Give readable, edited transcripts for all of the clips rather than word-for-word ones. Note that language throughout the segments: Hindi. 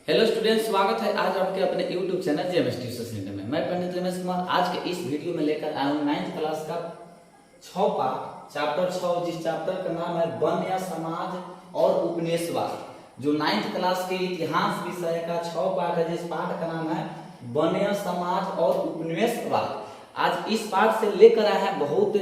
हेलो स्टूडेंट्स, स्वागत है आज आपके अपने YouTube channel JMS tuition centre में। मैं पंडित रमेश कुमार आज के इस वीडियो में लेकर आया हूँ 9th क्लास का 6 पाठ चैप्टर 6, जिस चैप्टर का नाम है वन या समाज और उपनिवेशवाद। जो 9th क्लास के इतिहास विषय का 6 पाठ है, जिस पाठ का नाम है वन या समाज और उपनिवेशवाद। आज इस पाठ से लेकर आया है बहुत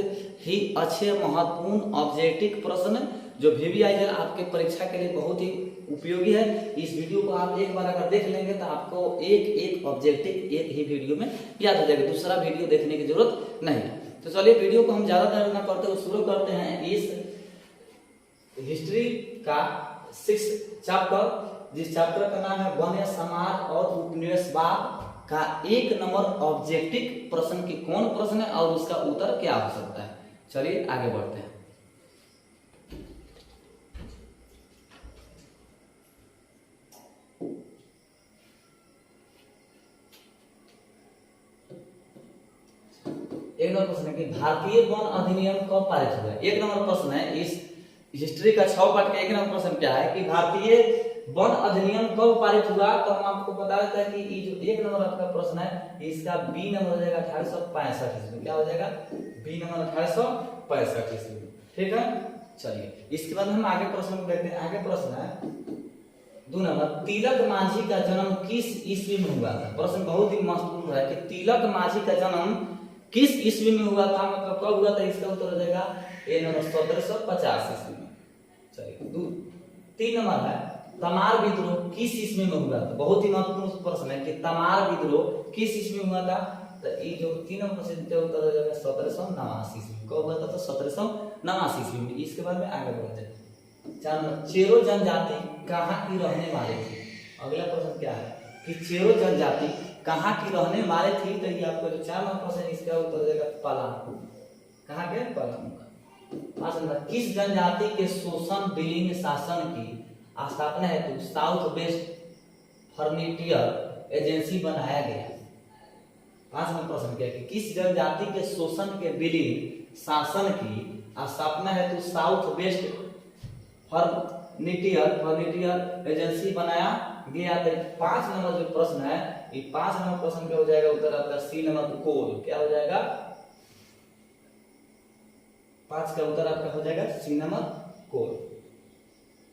ही अच्छे महत्वपूर्ण ऑब्जेक्टिव प्रश्न जो वीवीआईएल आपके परीक्षा के लिए बहुत ही उपयोगी है। इस वीडियो को आप एक बार अगर देख लेंगे तो आपको एक एक ऑब्जेक्टिव एक ही वीडियो में याद हो जाएगा, दूसरा वीडियो देखने की जरूरत नहीं है। तो चलिए वीडियो को हम ज्यादा देर न करते हुए शुरू करते हैं इस हिस्ट्री का 6 चैप्टर, जिस चैप्टर का नाम है वन या समाज और उपनिवेशवाद का 1 नंबर ऑब्जेक्टिव प्रश्न की कौन प्रश्न है और उसका उत्तर क्या हो सकता है। चलिए आगे बढ़ते हैं। एक नंबर प्रश्न है कि भारतीय वन अधिनियम कब पारित हुआ। 1 नंबर प्रश्न है इस हिस्ट्री का 6 पाठ का 1 नंबर प्रश्न क्या है कि भारतीय वन अधिनियम कब पारित हुआ। तो हम आपको बता देते हैं कि ये जो 1 नंबर आपका प्रश्न है इसका बी नंबर हो जाएगा 1865 ईस्वी। क्या हो जाएगा? बी नंबर 1865 ईस्वी। ठीक है, चलिए इसके बाद हम आगे प्रश्न को देखते हैं। आगे प्रश्न है 2 नंबर, तिलक मांझी का जन्म किस ईस्वी में हुआ था। प्रश्न बहुत ही महत्वपूर्ण है कि तिलक मांझी का जन्म किस ईस्वी में हुआ था, मतलब कब हुआ था। इसका उत्तर हो जाएगा ए नंबर 1750 ईस्वी में। चलिए 3 नंबर है तमार विद्रोह किस ईस्वी में हुआ था। बहुत ही महत्वपूर्ण प्रश्न है कि तमार विद्रोह किस ईस्वी में हुआ था। तो ये जो 3 नंबर प्रश्न का उत्तर हो जाएगा 1789 ईस्वी। कब हुआ था? तो 1789 ईस्वी में। इसके बाद में आगे बढ़ते हैं। 4 नंबर, चेरो जनजाति कहाँ की रहने वाली थी। अगला प्रश्न क्या है कि चेरो जनजाति कहाँ की रहने वाले थी। तो ये आपको जो 4 नंबर प्रश्न इसका उत्तर हो जाएगा पलामू। कहाँ के? पलामू का। 5 नंबर, किस जनजाति के शोषण विलीन शासन की स्थापना हेतु साउथ वेस्ट फ्रंटियर एजेंसी बनाया गया। 5 नंबर प्रश्न क्या है कि किस जनजाति के शोषण के विलीन शासन की स्थापना हेतु साउथ वेस्ट फ्रंटियर एजेंसी बनाया गया। तो 5 नंबर जो प्रश्न है ये 5 नंबर प्रश्न क्या हो जाएगा उत्तर आपका सी नंबर कोल। क्या हो जाएगा? 5 का उत्तर आपका हो जाएगा सी नंबर कोल।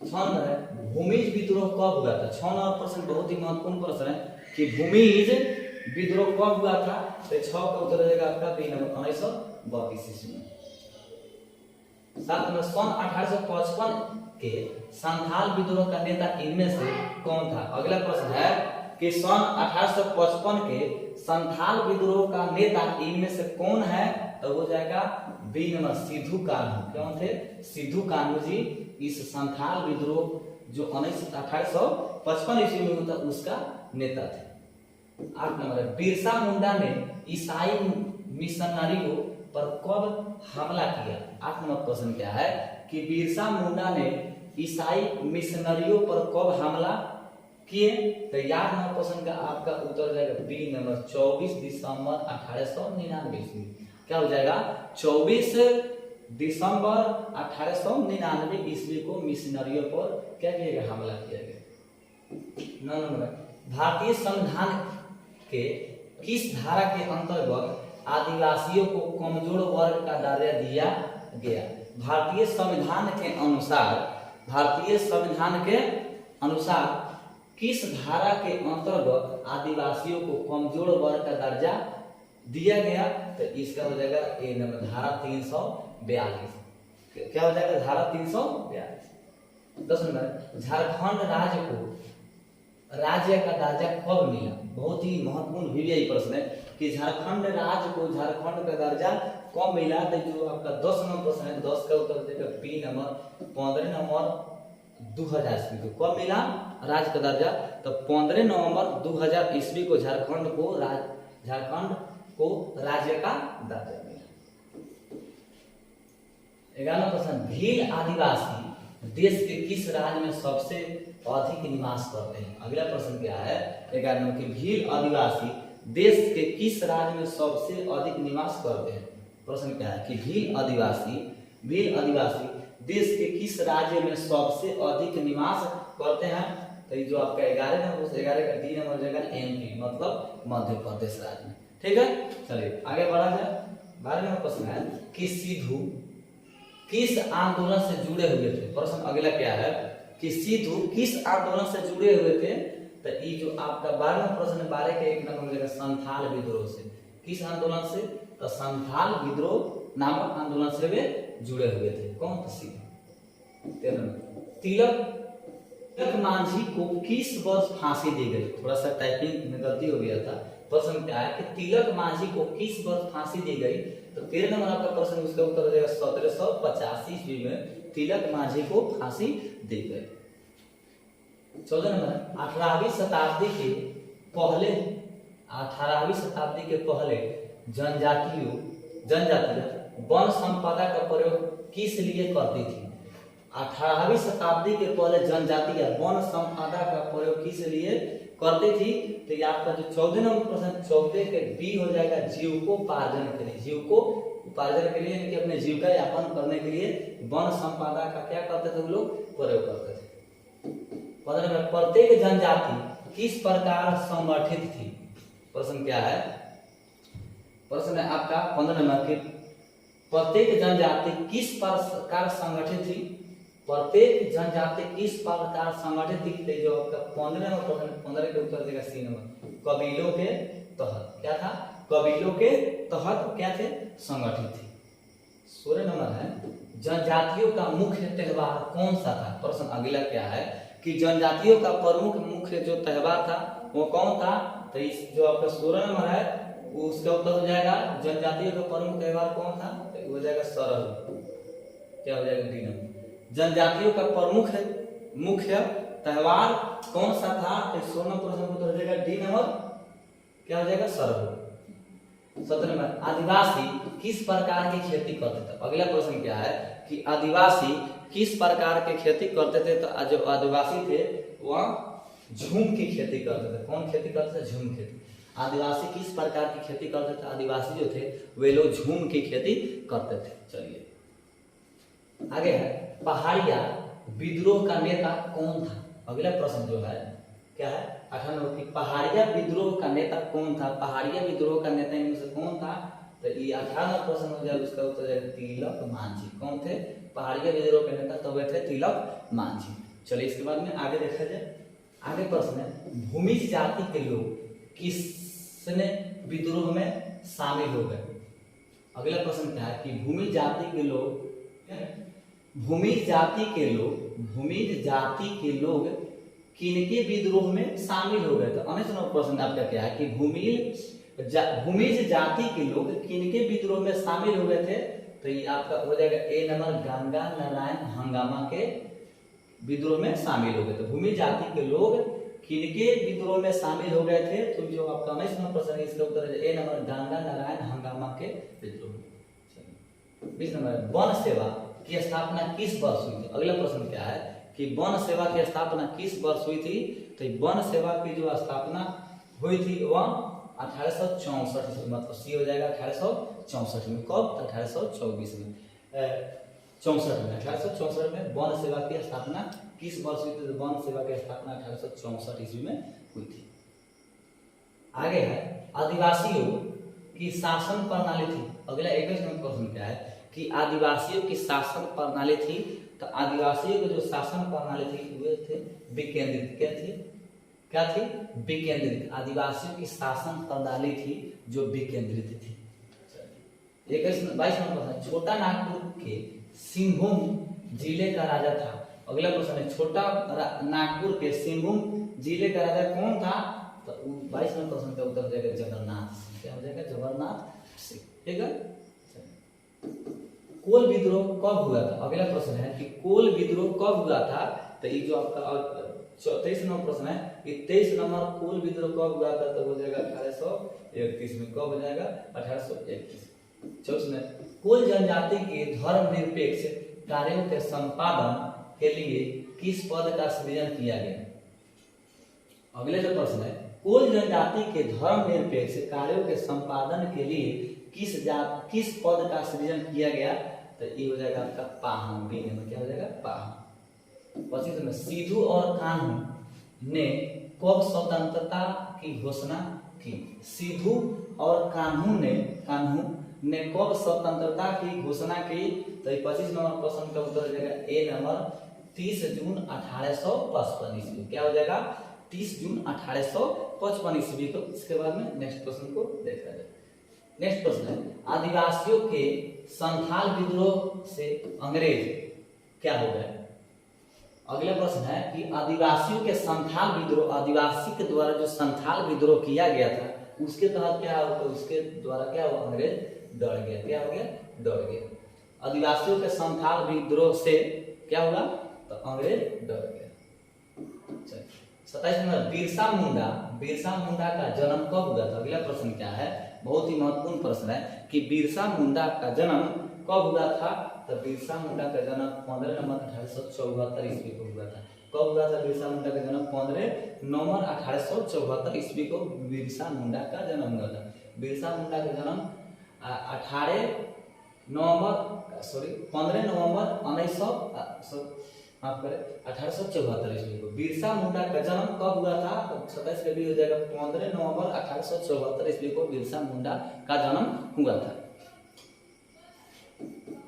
6 नंबर है भूमिज विद्रोह कब हुआ था। 6 नंबर प्रश्न बहुत ही महत्वपूर्ण प्रश्न है कि भूमिज विद्रोह कब हुआ था। तो 6 का उत्तर हो जाएगा आपका बी नंबर 1932 ईस्वी में। 7 नंबर, सन 1855 के संथाल विद्रोह का नेता इनमें से कौन था। अगला प्रश्न है कि सन 1855 के संथाल विद्रोह का नेता इनमें से कौन है। तो हो जाएगा बी नंबर सिद्धू कान्हू। कौन थे? सिद्धू कान्हू जी इस संथाल विद्रोह जो 1855 ईस्वी में हुआ था उसका नेता थे। 8 नंबर है बिरसा मुंडा ने ईसाई मिशनरियों पर कब हमला किया। 8 नंबर प्रश्न क्या है कि बिरसा मुंडा ने ईसाई मिशनरियों पर कब हमला किए। तो 8 नंबर प्रश्न का आपका उत्तर जाएगा बी नंबर 24 दिसंबर 1899 ईस्वी। क्या हो जाएगा? 24 दिसंबर 1899 ईस्वी को मिशनरियों पर क्या किया गया? हमला किया गया। 9 नंबर, भारतीय संविधान के किस धारा के अंतर्गत आदिवासियों को कमजोर वर्ग का दर्जा दिया गया। भारतीय संविधान के अनुसार किस धारा के अंतर्गत आदिवासियों को कमजोर वर्ग का दर्जा दिया गया। तो इसका हो जाएगा ए नंबर धारा 342। क्या हो जाएगा? धारा 342। 10 नंबर, झारखंड राज्य का दर्जा कब मिला। बहुत ही महत्वपूर्ण वीवीआई प्रश्न है कि झारखंड राज्य को झारखंड का दर्जा कब मिला। तो जो आपका 10 नंबर प्रश्न है 10 का उत्तर देगा बी नंबर 15 नवंबर 2000 ईस्वी को। कब मिला राज्य का दर्जा? तो 15 नवंबर 2000 ईस्वी को झारखंड को राज्य का दर्जा मिला। 11 प्रश्न, भील आदिवासी देश के किस राज्य में सबसे अधिक निवास करते हैं। अगला प्रश्न क्या है 11 नंबर की भील आदिवासी देश के किस राज्य में सबसे अधिक निवास करते हैं। प्रश्न क्या है कि भील आदिवासी देश के किस राज्य में सबसे अधिक निवास करते हैं। तो ये जो आपका 11 नंबर, उस 11 का डी नंबर हो जाएगा एमपी, मतलब मध्य प्रदेश राज्य में। ठीक है, चलिए आगे बढ़ा जाए। 12 नंबर प्रश्न है कि सिद्धू किस आंदोलन से जुड़े हुए थे। प्रश्न अगला क्या है कि सिद्धू किस आंदोलन से जुड़े हुए थे। तो ये जो आपका 12 नंबर प्रश्न है, 12 के 1 नंबर हो जाएगा संथाल विद्रोह से। किस आंदोलन से, तो संथाल विद्रोह नामक आंदोलन से वे जुड़े हुए थे। कौन था सिद्धू। 13 नंबर तिलक मांझी को किस वर्ष फांसी दी गई। थोड़ा सा टाइपिंग में गलती हो गया था। प्रश्न क्या है कि तिलक मांझी को किस वर्ष फांसी दी गई। तो 13 नंबर आपका प्रश्न, उसका उत्तर हो जाएगा 1785 ईस्वी में तिलक मांझी को फांसी दी गई। 14 नंबर 18वीं शताब्दी के पहले, 18वीं शताब्दी के पहले जनजातियां वन संपदा का प्रयोग किस लिए करती थी। 18वीं शताब्दी के पहले जनजातियां वन संपदा का प्रयोग किस लिए करती थी। तो ये आपका जो 14 नंबर प्रश्न, 14 के बी हो जाएगा जीविकोपार्जन के लिए। जीविकोपार्जन के लिए यानी कि अपने जीविका यापन करने के लिए वन संपदा का क्या करते थे वो लोग, प्रयोग करते थे। 15 में प्रत्येक जनजाति किस प्रकार संगठित थी। प्रश्न क्या है, प्रश्न है आपका 15 नंबर की प्रत्येक जनजाति किस प्रकार संगठित थी। प्रत्येक जनजाति किस प्रकार संगठित थी। जो आपका 15 नंबर प्रश्न, 15 के उत्तर देगा सी नंबर, कबीलों के तहत। क्या था, कबीलों के तहत क्या थे, संगठित थी। 16 नंबर है जनजातियों का मुख्य त्योहार कौन सा था। प्रश्न अगला क्या है कि जनजातियों का प्रमुख मुख्य जो त्योहार था वो कौन था। तो इस जो आपका 16 नंबर है उसका उत्तर हो जाएगा जनजातियों का प्रमुख त्योहार कौन था, तो हो जाएगा सरहद। क्या हो जाएगा, डी नंबर। जनजातियों का प्रमुख मुख्य त्योहार कौन सा था। तो 16 प्रश्न उत्तर हो जाएगा डी नंबर, क्या हो जाएगा, सरहद। 17 नंबर आदिवासी किस प्रकार की खेती करते थे। अगला प्रश्न क्या है कि आदिवासी किस प्रकार की खेती करते थे। तो जो आदिवासी थे वह झूम की खेती करते थे। कौन खेती करते थे, झूम खेती। आदिवासी किस प्रकार की खेती करते थे। आदिवासी जो थे वे लोग झूम की खेती करते थे। चलिए आगे है पहाड़िया विद्रोह का नेता कौन था। अगला प्रश्न जो है क्या है 18 नंबर की पहाड़िया विद्रोह का नेता कौन था। पहाड़िया विद्रोह का नेता इनमें से कौन था। तो ये 18 प्रश्न हो जाए, उसका उत्तर जाएगा तिलक मांझी। कौन थे पहाड़िया विद्रोह के नेता, तो वे थे तिलक मांझी। चलिए इसके बाद में आगे देखा जाए। आगे प्रश्न है भूमिज जाति के लोग किसने विद्रोह में शामिल हो गए। अगला प्रश्न क्या है कि भूमिज जाति के लोग किनके विद्रोह में शामिल हो गए। तो 19 नंबर प्रश्न आपका क्या है कि भूमिज जाति के लोग किनके विद्रोह में शामिल हो गए थे। तो ये आपका हो जाएगा ए नंबर गंगा नारायण हंगामा के विद्रोह में शामिल हो गए थे। भूमि जाति के लोग किनके विद्रोह में शामिल हो गए थे। तो जो आपका 19 नंबर प्रश्न है इसका उत्तर है ए नंबर गंगा नारायण हंगामा के विद्रोह में। 20 नंबर वन सेवा की स्थापना किस वर्ष हुई थी। अगला प्रश्न क्या है कि वन सेवा की स्थापना किस वर्ष हुई थी। तो वन सेवा की जो स्थापना हुई थी वह 1864 में, मतलब सी हो जाएगा 1864 में। कब, 1824 में, 1864 में वन सेवा की स्थापना किस वर्ष हुई थी। वन सेवा की स्थापना 1864 ईस्वी में हुई थी। आगे है आदिवासियों की शासन प्रणाली थी। अगला 21 नंबर प्रश्न क्या है कि आदिवासियों की शासन प्रणाली थी। तो आदिवासियों की जो शासन प्रणाली थी वे थे विकेंद्रित। क्या थी, विकेंद्रित। आदिवासियों की शासन प्रणाली थी जो विकेंद्रित थी। 22 नंबर प्रश्न छोटा नागपुर के सिंहभूम जिले का राजा था। अगला प्रश्न है छोटा नागपुर के सिंहभूम जिले का राजा कौन था। तो 22 नंबर प्रश्न का उत्तर हो जाएगा जगन्नाथ। क्या हो जाएगा, जगन्नाथ सिंह। ठीक है। कोल विद्रोह कब हुआ था। अगला प्रश्न है कि कोल विद्रोह कब हुआ था। तो ये जो आपका 23 नंबर प्रश्न है कि 23 नंबर कोल विद्रोह कब हुआ था। तो हो जाएगा 1831 में। कब हो जाएगा, 1831। 24 में कोल जनजाति के धर्मनिरपेक्ष कार्यों के संपादन के लिए किस पद का सृजन किया गया। अगले जो प्रश्न है कोल जनजाति के धर्मनिरपेक्ष कार्यों के संपादन के लिए किस पद का सृजन किया गया। तो ये हो जाएगा आपका पाहन। बी में क्या हो जाएगा, पाहन। 25 में सिद्धू और कान्हू ने कब स्वतंत्रता की घोषणा की? सिद्धू और कान्हू ने कब स्वतंत्रता की घोषणा की? तो 25 नंबर प्रश्न का उत्तर हो जाएगा ए नंबर 30 जून 1855 ईस्वी। क्या हो जाएगा? 30 जून 1855 ईस्वी को। इसके बाद में नेक्स्ट प्रश्न को देखा जाए। नेक्स्ट प्रश्न है आदिवासियों के संथाल विद्रोह से अंग्रेज क्या हो गए? अगला प्रश्न है कि आदिवासियों के संथाल विद्रोह, आदिवासी के द्वारा जो संथाल विद्रोह किया गया था उसके तहत क्या हुआ? उसके द्वारा क्या हुआ? अंग्रेज डर गया। क्या हो गया? डर गया। आदिवासियों के संथाल विद्रोह से क्या हुआ? तो अंग्रेज डर गया। चलिए 27 नंबर बिरसा मुंडा का जन्म कब हुआ था? अगला प्रश्न क्या है? बहुत ही महत्वपूर्ण प्रश्न है कि बिरसा मुंडा का जन्म कब हुआ था? तो बिरसा मुंडा का जन्म 15 नवंबर 1874 ईस्वी को हुआ था। कब हुआ था बिरसा मुंडा का जन्म? 15 नवंबर 1874 ईस्वी को बिरसा मुंडा का जन्म हुआ था। बिरसा मुंडा का जन्म 15 नवंबर 1874 ईस्वी को। बिरसा मुंडा का जन्म कब हुआ था? तो 27 का भी हो जाएगा 15 नवंबर 1874 ईस्वी को बिरसा मुंडा का जन्म हुआ था।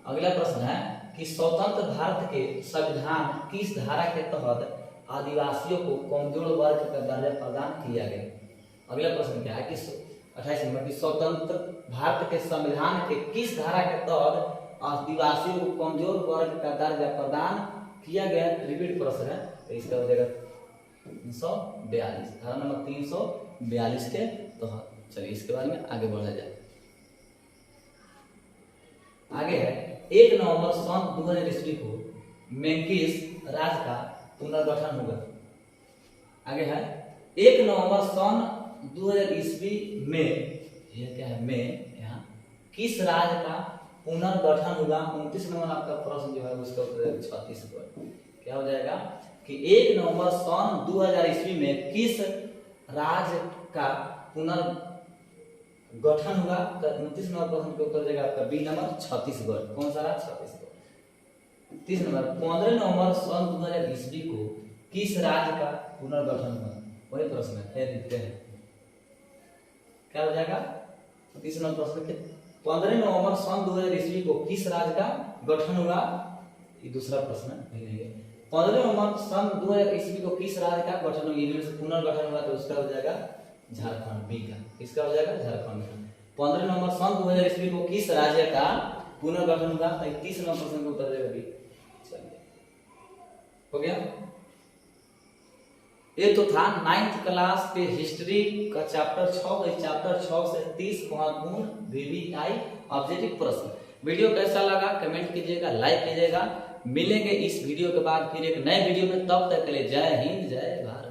अगला प्रश्न है कि स्वतंत्र भारत के संविधान किस धारा के तहत आदिवासियों को कमजोर वर्ग का दर्जा प्रदान किया गया? अगला प्रश्न क्या है कि 28 नंबर की स्वतंत्र भारत के संविधान के किस धारा के तहत आदिवासियों को कमजोर वर्ग का दर्जा प्रदान किया गया? रिपीट प्रश्न है तो इसका हो जाएगा 342, धारा नंबर 342 के तहत। चलिए इसके बारे में आगे बढ़ा जाए। आगे है 1 नवंबर सन 2000 ईस्वी को मेंकिस राज का पुनर्गठन हुआ। आगे है 1 नवंबर सन 2000 ईस्वी में, यह क्या है में, यहाँ किस राज्य का पुनर्गठन हुआ? 29 नंबर आपका प्रश्न जो है उसका उत्तर 36 पर क्या हो जाएगा कि 1 नवंबर सन 2000 ईस्वी में किस राज्य का पुनर्गठन हुआ? तो 29 नंबर प्रश्न के उत्तर जाएगा आपका बी नंबर छत्तीसगढ़। कौन सा राज्य? छत्तीसगढ़। 30 नंबर 15 नवंबर सन 2000 ईस्वी को किस राज्य का पुनर्गठन हुआ? वही प्रश्न है, लिखते हैं क्या हो जाएगा? 30 नंबर प्रश्न के 15 नवंबर सन 2000 ईस्वी को किस राज्य का गठन हुआ? ये दूसरा प्रश्न है। 15 नवंबर सन 2000 ईस्वी को किस राज्य का गठन हुआ? इनमें से पुनर्गठन हुआ तो उसका हो जाएगा झारखंड। बी का इसका हो जाएगा झारखंड का। 15 नवंबर सन 2000 ईस्वी को किस राज्य का पुनर्गठन हुआ? 30 नंबर प्रश्न का उत्तर जाएगा बी। चलिए हो गया। ये तो था 9th क्लास के हिस्ट्री का चैप्टर 6। चैप्टर 6 से 30 महत्वपूर्ण वीवीआई ऑब्जेक्टिव प्रश्न। वीडियो कैसा लगा कमेंट कीजिएगा, लाइक कीजिएगा। मिलेंगे इस वीडियो के बाद फिर एक नए वीडियो में, तब तक के लिए जय हिंद जय भारत।